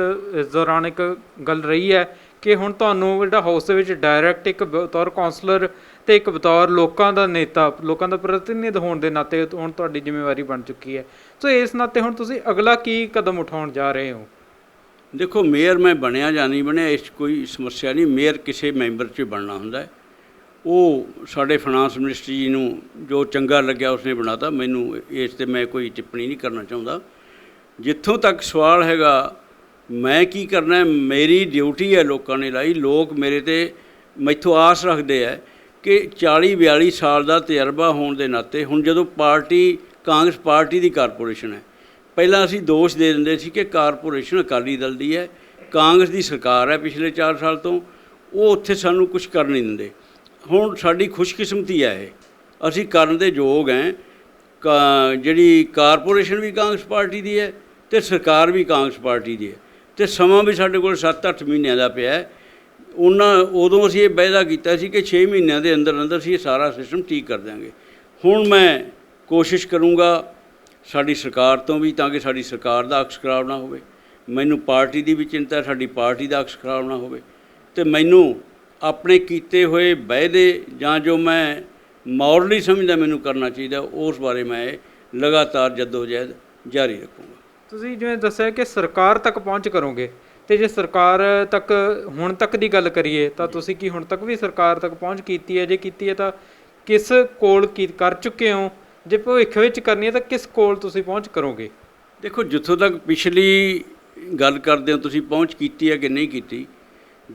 ਦੌਰਾਨ ਇੱਕ ਗੱਲ ਰਹੀ ਹੈ ਕਿ ਹੁਣ ਤੁਹਾਨੂੰ ਜਿਹੜਾ ਹਾਊਸ ਦੇ ਵਿੱਚ ਡਾਇਰੈਕਟ ਇੱਕ ਬਤੌਰ ਕਾਉਂਸਲਰ ਅਤੇ ਇੱਕ ਬਤੌਰ ਲੋਕਾਂ ਦਾ ਨੇਤਾ, ਲੋਕਾਂ ਦਾ ਪ੍ਰਤੀਨਿਧ ਹੋਣ ਦੇ ਨਾਤੇ ਹੁਣ ਤੁਹਾਡੀ ਜ਼ਿੰਮੇਵਾਰੀ ਬਣ ਚੁੱਕੀ ਹੈ। ਸੋ ਇਸ ਨਾਤੇ ਹੁਣ ਤੁਸੀਂ ਅਗਲਾ ਕੀ ਕਦਮ ਉਠਾਉਣ ਜਾ ਰਹੇ ਹੋ? ਦੇਖੋ, ਮੇਅਰ ਮੈਂ ਬਣਿਆ ਜਾਂ ਨਹੀਂ ਬਣਿਆ ਇਸ 'ਚ ਕੋਈ ਸਮੱਸਿਆ ਨਹੀਂ। ਮੇਅਰ ਕਿਸੇ ਮੈਂਬਰ 'ਚ ਬਣਨਾ ਹੁੰਦਾ ਹੈ। ਉਹ ਸਾਡੇ ਫਾਈਨਾਂਸ ਮਿਨਿਸਟਰ ਜੀ ਨੂੰ ਜੋ ਚੰਗਾ ਲੱਗਿਆ ਉਸਨੇ ਬਣਾਤਾ। ਮੈਨੂੰ ਇਸ 'ਤੇ ਮੈਂ ਕੋਈ ਟਿੱਪਣੀ ਨਹੀਂ ਕਰਨਾ ਚਾਹੁੰਦਾ। ਜਿੱਥੋਂ ਤੱਕ ਸਵਾਲ ਹੈਗਾ ਮੈਂ ਕੀ ਕਰਨਾ, ਮੇਰੀ ਡਿਊਟੀ ਹੈ ਲੋਕਾਂ ਨੇ ਲਾਈ। ਲੋਕ ਮੇਰੇ 'ਤੇ ਮੈਥੋਂ ਆਸ ਰੱਖਦੇ ਹੈ ਕਿ 40-42 ਸਾਲ ਦਾ ਤਜਰਬਾ ਹੋਣ ਦੇ ਨਾਤੇ, ਹੁਣ ਜਦੋਂ ਪਾਰਟੀ ਕਾਂਗਰਸ ਪਾਰਟੀ ਦੀ ਕਾਰਪੋਰੇਸ਼ਨ ਹੈ, ਪਹਿਲਾਂ ਅਸੀਂ ਦੋਸ਼ ਦੇ ਦਿੰਦੇ ਸੀ ਕਿ ਕਾਰਪੋਰੇਸ਼ਨ ਅਕਾਲੀ ਦਲ ਦੀ ਹੈ, ਕਾਂਗਰਸ ਦੀ ਸਰਕਾਰ ਹੈ ਪਿਛਲੇ 4 ਸਾਲ ਤੋਂ, ਉਹ ਉੱਥੇ ਸਾਨੂੰ ਕੁਛ ਕਰ ਨਹੀਂ ਦਿੰਦੇ। ਹੁਣ ਸਾਡੀ ਖੁਸ਼ਕਿਸਮਤੀ ਹੈ ਇਹ, ਅਸੀਂ ਕਰਨ ਦੇ ਯੋਗ ਹੈ। ਜਿਹੜੀ ਕਾਰਪੋਰੇਸ਼ਨ ਵੀ ਕਾਂਗਰਸ ਪਾਰਟੀ ਦੀ ਹੈ ਅਤੇ ਸਰਕਾਰ ਵੀ ਕਾਂਗਰਸ ਪਾਰਟੀ ਦੀ ਹੈ, ਅਤੇ ਸਮਾਂ ਵੀ ਸਾਡੇ ਕੋਲ 7-8 ਮਹੀਨਿਆਂ ਦਾ ਪਿਆ ਹੈ। ਉਦੋਂ ਅਸੀਂ ਇਹ ਵਾਅਦਾ ਕੀਤਾ ਸੀ ਕਿ 6 ਮਹੀਨਿਆਂ ਦੇ ਅੰਦਰ ਅੰਦਰ ਅਸੀਂ ਇਹ ਸਾਰਾ ਸਿਸਟਮ ਠੀਕ ਕਰ ਦਿਆਂਗੇ। ਹੁਣ ਮੈਂ ਕੋਸ਼ਿਸ਼ ਕਰੂੰਗਾ ਸਾਡੀ ਸਰਕਾਰ ਤੋਂ ਵੀ, ਤਾਂ ਕਿ ਸਾਡੀ ਸਰਕਾਰ ਦਾ ਅਕਸ ਖਰਾਬ ਨਾ ਹੋਵੇ। ਮੈਨੂੰ ਪਾਰਟੀ ਦੀ ਵੀ ਚਿੰਤਾ, ਸਾਡੀ ਪਾਰਟੀ ਦਾ ਅਕਸ ਖਰਾਬ ਨਾ ਹੋਵੇ, ਅਤੇ ਮੈਨੂੰ ਆਪਣੇ ਕੀਤੇ ਹੋਏ ਵਾਅਦੇ ਜਾਂ ਜੋ ਮੈਂ ਮੋਰਲੀ ਸਮਝਦਾ ਮੈਨੂੰ ਕਰਨਾ ਚਾਹੀਦਾ, ਉਸ ਬਾਰੇ ਮੈਂ ਲਗਾਤਾਰ ਜੱਦੋਜਹਿਦ ਜਾਰੀ ਰੱਖੂੰਗਾ। ਤੁਸੀਂ ਜਿਵੇਂ ਦੱਸਿਆ ਕਿ ਸਰਕਾਰ ਤੱਕ ਪਹੁੰਚ ਕਰੋਗੇ, ਅਤੇ ਜੇ ਸਰਕਾਰ ਤੱਕ ਹੁਣ ਤੱਕ ਦੀ ਗੱਲ ਕਰੀਏ ਤਾਂ ਤੁਸੀਂ ਕੀ ਹੁਣ ਤੱਕ ਵੀ ਸਰਕਾਰ ਤੱਕ ਪਹੁੰਚ ਕੀਤੀ ਹੈ? ਜੇ ਕੀਤੀ ਹੈ ਤਾਂ ਕਿਸ ਕੋਲ ਕਰ ਚੁੱਕੇ ਹੋ? ਜੇ ਭਵਿੱਖ ਵਿੱਚ ਕਰਨੀ ਹੈ ਤਾਂ ਕਿਸ ਕੋਲ ਤੁਸੀਂ ਪਹੁੰਚ ਕਰੋਗੇ? ਦੇਖੋ, ਜਿੱਥੋਂ ਤੱਕ ਪਿਛਲੀ ਗੱਲ ਕਰਦੇ ਹੋ ਤੁਸੀਂ, ਪਹੁੰਚ ਕੀਤੀ ਹੈ ਕਿ ਨਹੀਂ ਕੀਤੀ,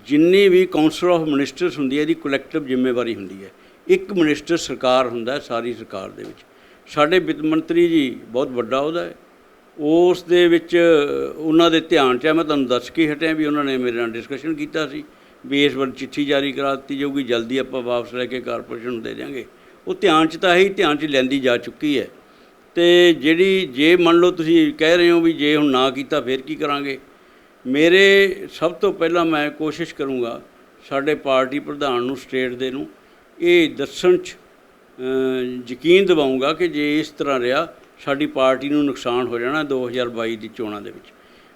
ਜਿੰਨੀ ਵੀ ਕਾਉਂਸਲ ਆਫ ਮਿਨਿਸਟਰਸ ਹੁੰਦੀ ਹੈ ਇਹਦੀ ਕਲੈਕਟਿਵ ਜ਼ਿੰਮੇਵਾਰੀ ਹੁੰਦੀ ਹੈ। ਇੱਕ ਮਿਨਿਸਟਰ ਸਰਕਾਰ ਹੁੰਦਾ ਹੈ ਸਾਰੀ ਸਰਕਾਰ ਦੇ ਵਿੱਚ। ਸਾਡੇ ਵਿੱਤ ਮੰਤਰੀ ਜੀ ਬਹੁਤ ਵੱਡਾ ਉਹਦਾ ਹੈ, ਉਸ ਦੇ ਵਿੱਚ ਉਹਨਾਂ ਦੇ ਧਿਆਨ 'ਚ ਹੈ। ਮੈਂ ਤੁਹਾਨੂੰ ਦੱਸ ਕੇ ਹਟਿਆ ਵੀ ਉਹਨਾਂ ਨੇ ਮੇਰੇ ਨਾਲ ਡਿਸਕਸ਼ਨ ਕੀਤਾ ਸੀ ਵੀ ਇਸ ਵਾਰ ਚਿੱਠੀ ਜਾਰੀ ਕਰਾ ਦਿੱਤੀ ਜਾਊਗੀ, ਜਲਦੀ ਆਪਾਂ ਵਾਪਸ ਲੈ ਕੇ ਕਾਰਪੋਰੇਸ਼ਨ ਨੂੰ ਦੇ ਦਿਆਂਗੇ। ਉਹ ਧਿਆਨ 'ਚ ਤਾਂ ਹੀ ਧਿਆਨ 'ਚ ਲੈਂਦੀ ਜਾ ਚੁੱਕੀ ਹੈ। ਅਤੇ ਜੇ ਮੰਨ ਲਓ ਤੁਸੀਂ ਕਹਿ ਰਹੇ ਹੋ ਵੀ ਜੇ ਹੁਣ ਨਾ ਕੀਤਾ ਫਿਰ ਕੀ ਕਰਾਂਗੇ, ਮੇਰੇ ਸਭ ਤੋਂ ਪਹਿਲਾਂ ਮੈਂ ਕੋਸ਼ਿਸ਼ ਕਰੂੰਗਾ ਸਾਡੇ ਪਾਰਟੀ ਪ੍ਰਧਾਨ ਨੂੰ, ਸਟੇਟ ਦੇ ਨੂੰ ਇਹ ਦੱਸਣ 'ਚ ਯਕੀਨ ਦਿਵਾਊਂਗਾ ਕਿ ਜੇ ਇਸ ਤਰ੍ਹਾਂ ਰਿਹਾ ਸਾਡੀ ਪਾਰਟੀ ਨੂੰ ਨੁਕਸਾਨ ਹੋ ਜਾਣਾ 2022 ਦੀ ਚੋਣਾਂ ਦੇ ਵਿੱਚ।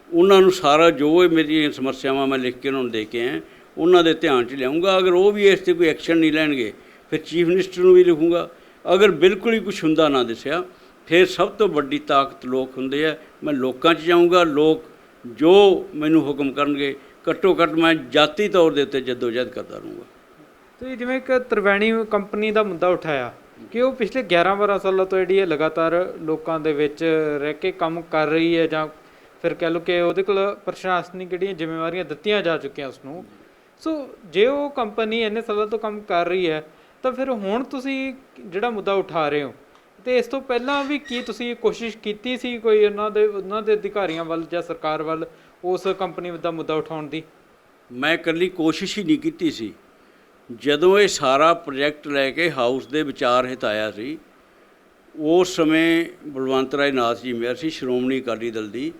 ਉਹਨਾਂ ਨੂੰ ਸਾਰਾ ਜੋ ਮੇਰੀਆਂ ਸਮੱਸਿਆਵਾਂ ਮੈਂ ਲਿਖ ਕੇ ਉਹਨਾਂ ਨੂੰ ਦੇ ਕੇ ਆਇਆ, ਉਹਨਾਂ ਦੇ ਧਿਆਨ 'ਚ ਲਿਆਊਂਗਾ। ਅਗਰ ਉਹ ਵੀ ਇਸ 'ਤੇ ਕੋਈ ਐਕਸ਼ਨ ਨਹੀਂ ਲੈਣਗੇ ਫਿਰ ਚੀਫ ਮਿਨਿਸਟਰ ਨੂੰ ਵੀ ਲਿਖੂੰਗਾ। ਅਗਰ ਬਿਲਕੁਲ ਹੀ ਕੁਛ ਹੁੰਦਾ ਨਾ ਦਿਸਿਆ, ਫਿਰ ਸਭ ਤੋਂ ਵੱਡੀ ਤਾਕਤ ਲੋਕ ਹੁੰਦੇ ਆ। ਮੈਂ ਲੋਕਾਂ 'ਚ ਜਾਊਂਗਾ, ਲੋਕ ਜੋ ਮੈਨੂੰ ਹੁਕਮ ਕਰਨਗੇ, ਘੱਟੋ ਘੱਟ ਮੈਂ ਜਾਤੀ ਤੌਰ ਦੇ ਉੱਤੇ ਜੱਦੋਜਹਿਦ ਕਰਦਾ ਰਹੂੰਗਾ। ਤੁਸੀਂ ਜਿਵੇਂ ਇੱਕ ਤਰਵੈਣੀ ਕੰਪਨੀ ਦਾ ਮੁੱਦਾ ਉਠਾਇਆ ਕਿ ਉਹ ਪਿਛਲੇ 11-12 ਸਾਲਾਂ ਤੋਂ ਜਿਹੜੀ ਹੈ ਲਗਾਤਾਰ ਲੋਕਾਂ ਦੇ ਵਿੱਚ ਰਹਿ ਕੇ ਕੰਮ ਕਰ ਰਹੀ ਹੈ, ਜਾਂ ਫਿਰ ਕਹਿ ਲਓ ਕਿ ਉਹਦੇ ਕੋਲ ਪ੍ਰਸ਼ਾਸਨਿਕ ਜਿਹੜੀਆਂ ਜ਼ਿੰਮੇਵਾਰੀਆਂ ਦਿੱਤੀਆਂ ਜਾ ਚੁੱਕੀਆਂ ਉਸਨੂੰ। ਸੋ ਜੇ ਉਹ ਕੰਪਨੀ ਇੰਨੇ ਸਾਲਾਂ ਤੋਂ ਕੰਮ ਕਰ ਰਹੀ ਹੈ ਤਾਂ ਫਿਰ ਹੁਣ ਤੁਸੀਂ ਜਿਹੜਾ ਮੁੱਦਾ ਉਠਾ ਰਹੇ ਹੋ, ਅਤੇ ਇਸ ਤੋਂ ਪਹਿਲਾਂ ਵੀ ਕੀ ਤੁਸੀਂ ਕੋਸ਼ਿਸ਼ ਕੀਤੀ ਸੀ ਕੋਈ ਉਹਨਾਂ ਦੇ ਅਧਿਕਾਰੀਆਂ ਵੱਲ ਜਾਂ ਸਰਕਾਰ ਵੱਲ ਉਸ ਕੰਪਨੀ ਦਾ ਮੁੱਦਾ ਉਠਾਉਣ ਦੀ? ਮੈਂ ਇਕੱਲੀ ਕੋਸ਼ਿਸ਼ ਹੀ ਨਹੀਂ ਕੀਤੀ ਸੀ। ਜਦੋਂ ਇਹ ਸਾਰਾ ਪ੍ਰੋਜੈਕਟ ਲੈ ਕੇ ਹਾਊਸ ਦੇ ਵਿਚਾਰ ਹਿਤ ਆਇਆ ਸੀ, ਉਸ ਸਮੇਂ ਬਲਵੰਤ ਰਾਏ ਨਾਥ ਜੀ ਮੇਅਰ ਸੀ, ਸ਼੍ਰੋਮਣੀ ਅਕਾਲੀ ਦਲ ਦੀ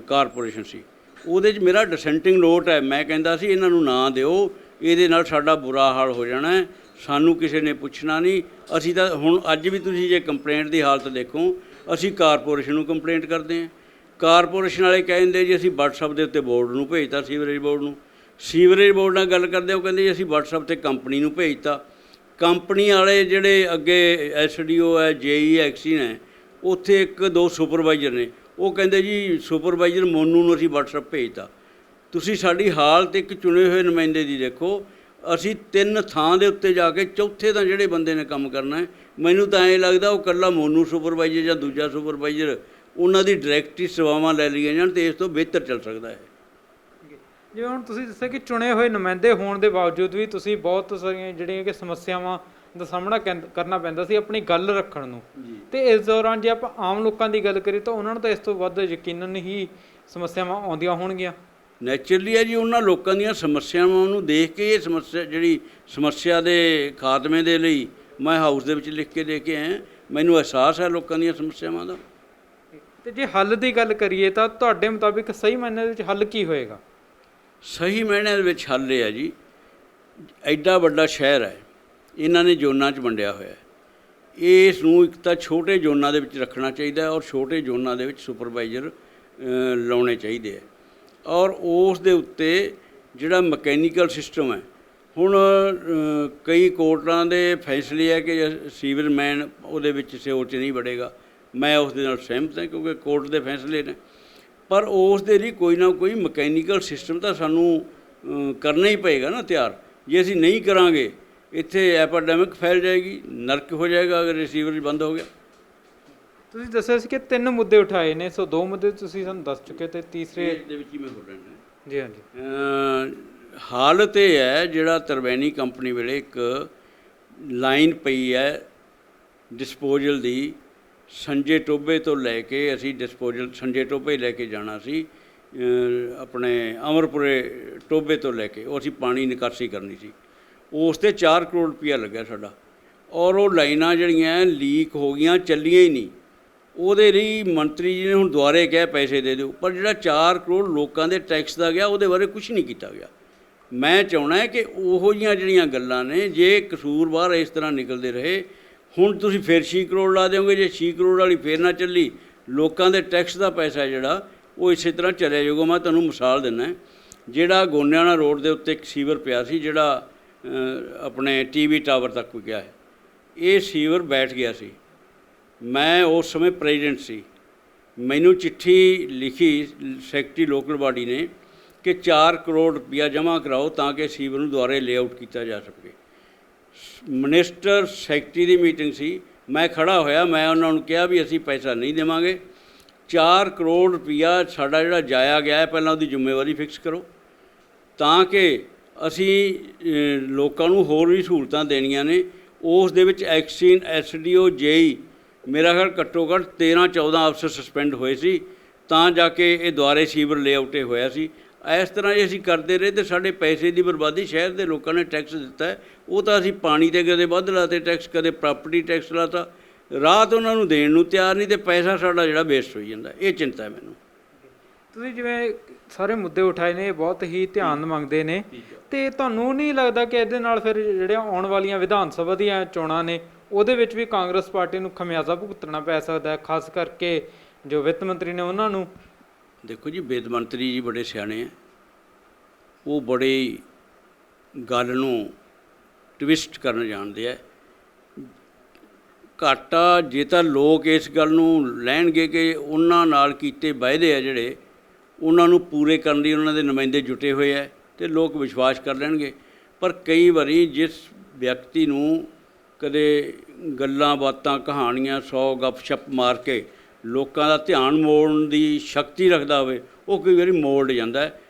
ਕਾਰਪੋਰੇਸ਼ਨ ਸੀ। ਉਹਦੇ 'ਚ ਮੇਰਾ ਡਿਸੈਂਟਿੰਗ ਨੋਟ ਹੈ। ਮੈਂ ਕਹਿੰਦਾ ਸੀ ਇਹਨਾਂ ਨੂੰ ਨਾ ਦਿਓ, ਇਹਦੇ ਨਾਲ ਸਾਡਾ ਬੁਰਾ ਹਾਲ ਹੋ ਜਾਣਾ ਹੈ, ਸਾਨੂੰ ਕਿਸੇ ਨੇ ਪੁੱਛਣਾ ਨਹੀਂ। ਅਸੀਂ ਤਾਂ ਹੁਣ ਅੱਜ ਵੀ ਤੁਸੀਂ ਜੇ ਕੰਪਲੇਂਟ ਦੀ ਹਾਲਤ ਦੇਖੋ, ਅਸੀਂ ਕਾਰਪੋਰੇਸ਼ਨ ਨੂੰ ਕੰਪਲੇਂਟ ਕਰਦੇ ਹਾਂ। ਕਾਰਪੋਰੇਸ਼ਨ ਵਾਲੇ ਕਹਿੰਦੇ ਜੀ ਅਸੀਂ WhatsApp ਦੇ ਉੱਤੇ ਬੋਰਡ ਨੂੰ ਭੇਜਤਾ, ਸੀਵਰੇਜ ਬੋਰਡ ਨੂੰ। ਸੀਵਰੇਜ ਬੋਰਡ ਨਾਲ ਗੱਲ ਕਰਦੇ ਉਹ ਕਹਿੰਦੇ ਜੀ ਅਸੀਂ WhatsApp 'ਤੇ ਕੰਪਨੀ ਨੂੰ ਭੇਜਤਾ। ਕੰਪਨੀ ਵਾਲੇ ਜਿਹੜੇ ਅੱਗੇ SDO ਹੈ, JE ਐਕਸੀ ਨੇ, ਉੱਥੇ 1-2 ਸੁਪਰਵਾਈਜ਼ਰ ਨੇ, ਉਹ ਕਹਿੰਦੇ ਜੀ ਸੁਪਰਵਾਈਜ਼ਰ ਮੋਨੂ ਨੂੰ ਅਸੀਂ WhatsApp ਭੇਜਤਾ। ਤੁਸੀਂ ਸਾਡੀ ਹਾਲਤ ਇੱਕ ਚੁਣੇ ਹੋਏ ਨੁਮਾਇੰਦੇ ਦੀ ਦੇਖੋ। ਅਸੀਂ 3 ਥਾਂ ਦੇ ਉੱਤੇ ਜਾ ਕੇ ਚੌਥੇ ਤਾਂ ਜਿਹੜੇ ਬੰਦੇ ਨੇ ਕੰਮ ਕਰਨਾ ਹੈ, ਮੈਨੂੰ ਤਾਂ ਐਂ ਲੱਗਦਾ ਉਹ ਇਕੱਲਾ ਮੋਨੂ ਸੁਪਰਵਾਈਜ਼ਰ ਜਾਂ ਦੂਜਾ ਸੁਪਰਵਾਈਜ਼ਰ, ਉਹਨਾਂ ਦੀ ਡਾਇਰੈਕਟ ਹੀ ਸੇਵਾਵਾਂ ਲੈ ਲਈਆਂ ਜਾਣ ਤੇ ਇਸ ਤੋਂ ਬਿਹਤਰ ਚੱਲ ਸਕਦਾ ਹੈ। ਜਿਵੇਂ ਹੁਣ ਤੁਸੀਂ ਦੱਸਿਆ ਕਿ ਚੁਣੇ ਹੋਏ ਨੁਮਾਇੰਦੇ ਹੋਣ ਦੇ ਬਾਵਜੂਦ ਵੀ ਤੁਸੀਂ ਬਹੁਤ ਸਾਰੀਆਂ ਜਿਹੜੀਆਂ ਕਿ ਸਮੱਸਿਆਵਾਂ ਦਾ ਸਾਹਮਣਾ ਕਰਨਾ ਪੈਂਦਾ ਸੀ ਆਪਣੀ ਗੱਲ ਰੱਖਣ ਨੂੰ। ਤੇ ਇਸ ਦੌਰਾਨ ਜੇ ਆਪਾਂ ਆਮ ਲੋਕਾਂ ਦੀ ਗੱਲ ਕਰੀਏ ਤਾਂ ਉਹਨਾਂ ਨੂੰ ਤਾਂ ਇਸ ਤੋਂ ਵੱਧ ਯਕੀਨਨ ਹੀ ਸਮੱਸਿਆਵਾਂ ਆਉਂਦੀਆਂ ਹੋਣਗੀਆਂ। ਨੈਚੁਰਲੀ ਹੈ ਜੀ, ਉਹਨਾਂ ਲੋਕਾਂ ਦੀਆਂ ਸਮੱਸਿਆਵਾਂ ਨੂੰ ਦੇਖ ਕੇ ਇਹ ਸਮੱਸਿਆ ਦੇ ਖਾਤਮੇ ਦੇ ਲਈ ਮੈਂ ਹਾਊਸ ਦੇ ਵਿੱਚ ਲਿਖ ਕੇ ਦੇ ਕੇ ਆਇਆ। ਮੈਨੂੰ ਅਹਿਸਾਸ ਹੈ ਲੋਕਾਂ ਦੀਆਂ ਸਮੱਸਿਆਵਾਂ ਦਾ। ਤੇ ਜੇ ਹੱਲ ਦੀ ਗੱਲ ਕਰੀਏ ਤਾਂ ਤੁਹਾਡੇ ਮੁਤਾਬਿਕ ਸਹੀ ਮਾਇਨੇ ਵਿੱਚ ਹੱਲ ਕੀ ਹੋਏਗਾ? ਸਹੀ ਮਾਇਨੇ ਦੇ ਵਿੱਚ ਹੱਲ ਇਹ ਹੈ ਜੀ, ਐਡਾ ਵੱਡਾ ਸ਼ਹਿਰ ਹੈ, ਇਹਨਾਂ ਨੇ ਜ਼ੋਨਾਂ 'ਚ ਵੰਡਿਆ ਹੋਇਆ ਹੈ। ਇਸ ਨੂੰ ਇੱਕ ਤਾਂ ਛੋਟੇ ਜ਼ੋਨਾਂ ਦੇ ਵਿੱਚ ਰੱਖਣਾ ਚਾਹੀਦਾ ਔਰ ਛੋਟੇ ਜ਼ੋਨਾਂ ਦੇ ਵਿੱਚ ਸੁਪਰਵਾਈਜ਼ਰ ਲਾਉਣੇ ਚਾਹੀਦੇ ਹੈ। ਔਰ ਉਸ ਦੇ ਉੱਤੇ ਜਿਹੜਾ ਮਕੈਨੀਕਲ ਸਿਸਟਮ ਹੈ, ਹੁਣ ਕਈ ਕੋਰਟਾਂ ਦੇ ਫੈਸਲੇ ਹੈ ਕਿ ਸੀਵਰਮੈਨ ਉਹਦੇ ਵਿੱਚ ਸਿਓ 'ਚ ਨਹੀਂ ਵੜੇਗਾ। ਮੈਂ ਉਸ ਦੇ ਨਾਲ ਸਹਿਮਤ ਹਾਂ ਕਿਉਂਕਿ ਕੋਰਟ ਦੇ ਫੈਸਲੇ ਨੇ, ਪਰ ਉਸ ਦੇ ਲਈ ਕੋਈ ਨਾ ਕੋਈ ਮਕੈਨੀਕਲ ਸਿਸਟਮ ਤਾਂ ਸਾਨੂੰ ਕਰਨਾ ਹੀ ਪਏਗਾ ਨਾ ਤਿਆਰ। ਜੇ ਅਸੀਂ ਨਹੀਂ ਕਰਾਂਗੇ ਇੱਥੇ ਐਪੀਡੈਮਿਕ ਫੈਲ ਜਾਏਗੀ, ਨਰਕ ਹੋ ਜਾਏਗਾ ਅਗਰ ਰਿਸੀਵਰ ਬੰਦ ਹੋ ਗਿਆ। ਤੁਸੀਂ ਦੱਸਿਆ ਸੀ ਕਿ 3 ਮੁੱਦੇ ਉਠਾਏ ਨੇ, ਸੋ 2 ਮੁੱਦੇ ਤੁਸੀਂ ਸਾਨੂੰ ਦੱਸ ਚੁੱਕੇ ਤੇ ਤੀਸਰੇ ਦੇ ਵਿੱਚ ਹੀ ਮੈਂ ਹੋ ਰਿਹਾ ਜੀ। ਹਾਂਜੀ, ਹਾਲਤ ਇਹ ਹੈ, ਜਿਹੜਾ ਤਰਵੈਣੀ ਕੰਪਨੀ ਵੇਲੇ ਇੱਕ ਲਾਈਨ ਪਈ ਹੈ ਡਿਸਪੋਜ਼ਲ ਦੀ, ਸੰਜੇ ਟੋਭੇ ਤੋਂ ਲੈ ਕੇ ਅਸੀਂ ਡਿਸਪੋਜ਼ਲ ਸੰਜੇ ਟੋਭੇ ਲੈ ਕੇ ਜਾਣਾ ਸੀ, ਆਪਣੇ ਅਮਰਪੁਰੇ ਟੋਭੇ ਤੋਂ ਲੈ ਕੇ ਉਹ ਅਸੀਂ ਪਾਣੀ ਨਿਕਾਸੀ ਕਰਨੀ ਸੀ। ਉਸ 'ਤੇ 4 ਕਰੋੜ ਰੁਪਇਆ ਲੱਗਿਆ ਸਾਡਾ, ਔਰ ਉਹ ਲਾਈਨਾਂ ਜਿਹੜੀਆਂ ਲੀਕ ਹੋ ਗਈਆਂ, ਚੱਲੀਆਂ ਹੀ ਨਹੀਂ। ਉਹਦੇ ਲਈ ਮੰਤਰੀ ਜੀ ਨੇ ਹੁਣ ਦੁਬਾਰੇ ਕਿਹਾ ਪੈਸੇ ਦੇ ਦਿਓ, ਪਰ ਜਿਹੜਾ 4 ਕਰੋੜ ਲੋਕਾਂ ਦੇ ਟੈਕਸ ਦਾ ਗਿਆ ਉਹਦੇ ਬਾਰੇ ਕੁਛ ਨਹੀਂ ਕੀਤਾ ਗਿਆ। ਮੈਂ ਚਾਹੁੰਦਾ ਹੈ ਕਿ ਉਹੋ ਜਿਹੀਆਂ ਜਿਹੜੀਆਂ ਗੱਲਾਂ ਨੇ, ਜੇ ਕਸੂਰਵਾਰ ਇਸ ਤਰ੍ਹਾਂ ਨਿਕਲਦੇ ਰਹੇ, ਹੁਣ ਤੁਸੀਂ ਫਿਰ 6 ਕਰੋੜ ਲਾ ਦਿਓਗੇ, ਜੇ 6 ਕਰੋੜ ਵਾਲੀ ਫਿਰ ਨਾ ਚੱਲੀ, ਲੋਕਾਂ ਦੇ ਟੈਕਸ ਦਾ ਪੈਸਾ ਜਿਹੜਾ ਉਹ ਇਸੇ ਤਰ੍ਹਾਂ ਚਲਿਆ ਜਾਊਗਾ। ਮੈਂ ਤੁਹਾਨੂੰ ਮਿਸਾਲ ਦਿੰਦਾ, ਜਿਹੜਾ ਗੋਨਿਆਣਾ ਰੋਡ ਦੇ ਉੱਤੇ ਇੱਕ ਸੀਵਰ ਪਿਆ ਸੀ, ਜਿਹੜਾ ਆਪਣੇ TV ਟਾਵਰ ਤੱਕ ਗਿਆ ਹੈ, ਇਹ ਸੀਵਰ ਬੈਠ ਗਿਆ ਸੀ। ਮੈਂ ਉਸ ਸਮੇਂ ਪ੍ਰੈਜ਼ੀਡੈਂਟ ਸੀ। ਮੈਨੂੰ ਚਿੱਠੀ ਲਿਖੀ ਸੈਕਟਰੀ ਲੋਕਲ ਬਾਡੀ ਨੇ ਕਿ 4 ਕਰੋੜ ਰੁਪਇਆ ਜਮ੍ਹਾਂ ਕਰਾਓ ਤਾਂ ਕਿ ਸੀਵਰ ਨੂੰ ਦੁਬਾਰੇ ਲੇਆਊਟ ਕੀਤਾ ਜਾ ਸਕੇ। ਮਿਨਿਸਟਰ ਸੈਕਟਰੀ ਦੀ ਮੀਟਿੰਗ ਸੀ, ਮੈਂ ਖੜ੍ਹਾ ਹੋਇਆ, ਮੈਂ ਉਹਨਾਂ ਨੂੰ ਕਿਹਾ ਵੀ ਅਸੀਂ ਪੈਸਾ ਨਹੀਂ ਦੇਵਾਂਗੇ, 4 ਕਰੋੜ ਰੁਪਇਆ ਸਾਡਾ ਜਿਹੜਾ ਜਾਇਆ ਗਿਆ ਹੈ, ਪਹਿਲਾਂ ਉਹਦੀ ਜ਼ਿੰਮੇਵਾਰੀ ਫਿਕਸ ਕਰੋ ਤਾਂ ਕਿ ਅਸੀਂ ਲੋਕਾਂ ਨੂੰ ਹੋਰ ਵੀ ਸਹੂਲਤਾਂ ਦੇਣੀਆਂ ਨੇ। ਉਸ ਦੇ ਵਿੱਚ ਐਕਸੀਨ SDO JE ਮੇਰਾ ਖਿਆਲ ਘੱਟੋ ਘੱਟ 13-14 ਅਫਸਰ ਸਸਪੈਂਡ ਹੋਏ ਸੀ, ਤਾਂ ਜਾ ਕੇ ਇਹ ਦੁਆਰੇ ਸੀਵਰ ਲੇਆਊਟੇ ਹੋਇਆ ਸੀ। ਇਸ ਤਰ੍ਹਾਂ ਜੇ ਅਸੀਂ ਕਰਦੇ ਰਹੇ ਤਾਂ ਸਾਡੇ ਪੈਸੇ ਦੀ ਬਰਬਾਦੀ, ਸ਼ਹਿਰ ਦੇ ਲੋਕਾਂ ਨੇ ਟੈਕਸ ਦਿੱਤਾ ਹੈ, ਉਹ ਤਾਂ ਅਸੀਂ ਪਾਣੀ 'ਤੇ ਕਦੇ ਵੱਧ ਲਾਤੇ ਟੈਕਸ, ਕਦੇ ਪ੍ਰਾਪਰਟੀ ਟੈਕਸ ਲਾਤਾ, ਰਾਤ ਉਹਨਾਂ ਨੂੰ ਦੇਣ ਨੂੰ ਤਿਆਰ ਨਹੀਂ, ਅਤੇ ਪੈਸਾ ਸਾਡਾ ਜਿਹੜਾ ਵੇਸਟ ਹੋਈ ਜਾਂਦਾ। ਇਹ ਚਿੰਤਾ ਹੈ ਮੈਨੂੰ। ਤੁਸੀਂ ਜਿਵੇਂ ਸਾਰੇ ਮੁੱਦੇ ਉਠਾਏ ਨੇ, ਇਹ ਬਹੁਤ ਹੀ ਧਿਆਨ ਮੰਗਦੇ ਨੇ, ਤੇ ਤੁਹਾਨੂੰ ਨਹੀਂ ਲੱਗਦਾ ਕਿ ਇਹਦੇ ਨਾਲ ਫਿਰ ਜਿਹੜੀਆਂ ਆਉਣ ਵਾਲੀਆਂ ਵਿਧਾਨ ਸਭਾ ਦੀਆਂ ਚੋਣਾਂ ਨੇ ਉਹਦੇ ਵਿੱਚ ਵੀ ਕਾਂਗਰਸ ਪਾਰਟੀ ਨੂੰ ਖਮਿਆਜ਼ਾ ਭੁਗਤਣਾ ਪੈ ਸਕਦਾ ਹੈ, ਖਾਸ ਕਰਕੇ ਜੋ ਵਿੱਤ ਮੰਤਰੀ ਨੇ ਉਹਨਾਂ ਨੂੰ? ਦੇਖੋ ਜੀ, ਵਿੱਤ ਮੰਤਰੀ ਜੀ ਬੜੇ ਸਿਆਣੇ ਹੈ, ਉਹ ਬੜੀ ਗੱਲ ਨੂੰ ਟਵਿਸਟ ਕਰਨ ਜਾਣਦੇ ਹੈ। ਘਾਟਾ ਜੇ ਤਾਂ ਲੋਕ ਇਸ ਗੱਲ ਨੂੰ ਲੈਣਗੇ ਕਿ ਉਹਨਾਂ ਨਾਲ ਕੀਤੇ ਵਾਅਦੇ ਆ ਜਿਹੜੇ, ਉਹਨਾਂ ਨੂੰ ਪੂਰੇ ਕਰਨ ਲਈ ਉਹਨਾਂ ਦੇ ਨੁਮਾਇੰਦੇ ਜੁਟੇ ਹੋਏ ਹੈ, ਅਤੇ ਲੋਕ ਵਿਸ਼ਵਾਸ ਕਰ ਲੈਣਗੇ। ਪਰ ਕਈ ਵਾਰੀ ਜਿਸ ਵਿਅਕਤੀ ਨੂੰ ਕਦੇ ਗੱਲਾਂ ਬਾਤਾਂ ਕਹਾਣੀਆਂ 100 ਗੱਪ-ਸ਼ੱਪ ਮਾਰ ਕੇ ਲੋਕਾਂ ਦਾ ਧਿਆਨ ਮੋੜਨ ਦੀ ਸ਼ਕਤੀ ਰੱਖਦਾ ਹੋਵੇ, ਉਹ ਕਈ ਵਾਰੀ ਮੋੜ ਜਾਂਦਾ ਹੈ।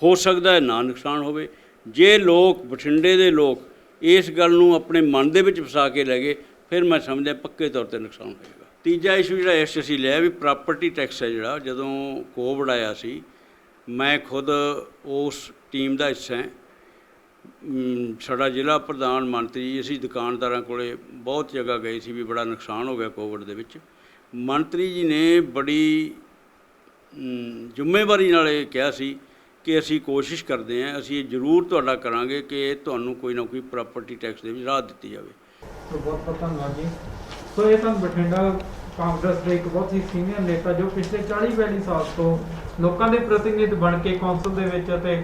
ਹੋ ਸਕਦਾ ਹੈ ਨਾ ਨੁਕਸਾਨ ਹੋਵੇ। ਜੇ ਲੋਕ, ਬਠਿੰਡੇ ਦੇ ਲੋਕ, ਇਸ ਗੱਲ ਨੂੰ ਆਪਣੇ ਮਨ ਦੇ ਵਿੱਚ ਫਸਾ ਕੇ ਲੈ ਗਏ, ਫਿਰ ਮੈਂ ਸਮਝਦਾ ਪੱਕੇ ਤੌਰ 'ਤੇ ਨੁਕਸਾਨ ਹੋਏਗਾ। ਤੀਜਾ ਇਸ਼ੂ ਜਿਹੜਾ ਇਸ ਅਸੀਂ ਲਿਆ ਵੀ ਪ੍ਰਾਪਰਟੀ ਟੈਕਸ ਹੈ, ਜਿਹੜਾ ਜਦੋਂ ਕੋਵਿਡ ਆਇਆ ਸੀ, ਮੈਂ ਖੁਦ ਉਸ ਟੀਮ ਦਾ ਹਿੱਸਾ ਹੈ। ਸਾਡਾ ਜ਼ਿਲ੍ਹਾ ਪ੍ਰਧਾਨ ਮੰਤਰੀ, ਅਸੀਂ ਦੁਕਾਨਦਾਰਾਂ ਕੋਲੇ ਬਹੁਤ ਜਗ੍ਹਾ ਗਏ ਸੀ ਵੀ ਬੜਾ ਨੁਕਸਾਨ ਹੋ ਗਿਆ ਕੋਵਿਡ ਦੇ ਵਿੱਚ। ਮੰਤਰੀ ਜੀ ਨੇ ਬੜੀ ਜ਼ਿੰਮੇਵਾਰੀ ਨਾਲ ਇਹ ਕਿਹਾ ਸੀ ਕਿ ਅਸੀਂ ਕੋਸ਼ਿਸ਼ ਕਰਦੇ ਹਾਂ, ਅਸੀਂ ਇਹ ਜ਼ਰੂਰ ਤੁਹਾਡਾ ਕਰਾਂਗੇ ਕਿ ਤੁਹਾਨੂੰ ਕੋਈ ਨਾ ਕੋਈ ਪ੍ਰਾਪਰਟੀ ਟੈਕਸ ਦੇ ਵਿੱਚ ਰਾਹਤ ਦਿੱਤੀ ਜਾਵੇ। ਸੋ ਬਹੁਤ ਬਹੁਤ ਧੰਨਵਾਦ ਜੀ। ਸੋ ਇਹ ਸਨ ਬਠਿੰਡਾ ਕਾਂਗਰਸ ਦੇ ਇੱਕ ਬਹੁਤ ਹੀ ਸੀਨੀਅਰ ਨੇਤਾ ਜੋ ਪਿਛਲੇ 40-42 ਸਾਲ ਤੋਂ ਲੋਕਾਂ ਦੇ ਪ੍ਰਤੀਨਿਧ ਬਣ ਕੇ ਕੌਂਸਲ ਦੇ ਵਿੱਚ ਅਤੇ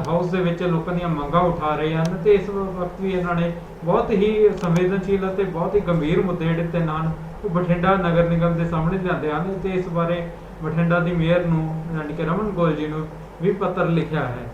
ਹਾਊਸ ਦੇ ਵਿੱਚ ਲੋਕਾਂ ਦੀਆਂ ਮੰਗਾਂ ਉਠਾ ਰਹੇ ਹਨ ਤੇ ਇਸ ਵਕਤ ਵੀ ਇਹਨਾਂ ਨੇ ਬਹੁਤ ਹੀ ਸੰਵੇਦਨਸ਼ੀਲ ਅਤੇ ਬਹੁਤ ਹੀ ਗੰਭੀਰ ਮੁੱਦੇ ਜਿਹੜੇ ਤੇ ਨਾਲ ਉਹ ਬਠਿੰਡਾ ਨਗਰ ਨਿਗਮ ਦੇ ਸਾਹਮਣੇ ਲਿਆਂਦੇ ਹਨ ਤੇ ਇਸ ਬਾਰੇ ਬਠਿੰਡਾ ਦੀ ਮੇਅਰ ਨੂੰ ਯਾਨੀ ਕਿ ਰਮਨ ਗੋਇਲ ਜੀ ਨੂੰ ਵੀ ਪੱਤਰ ਲਿਖਿਆ ਹੈ।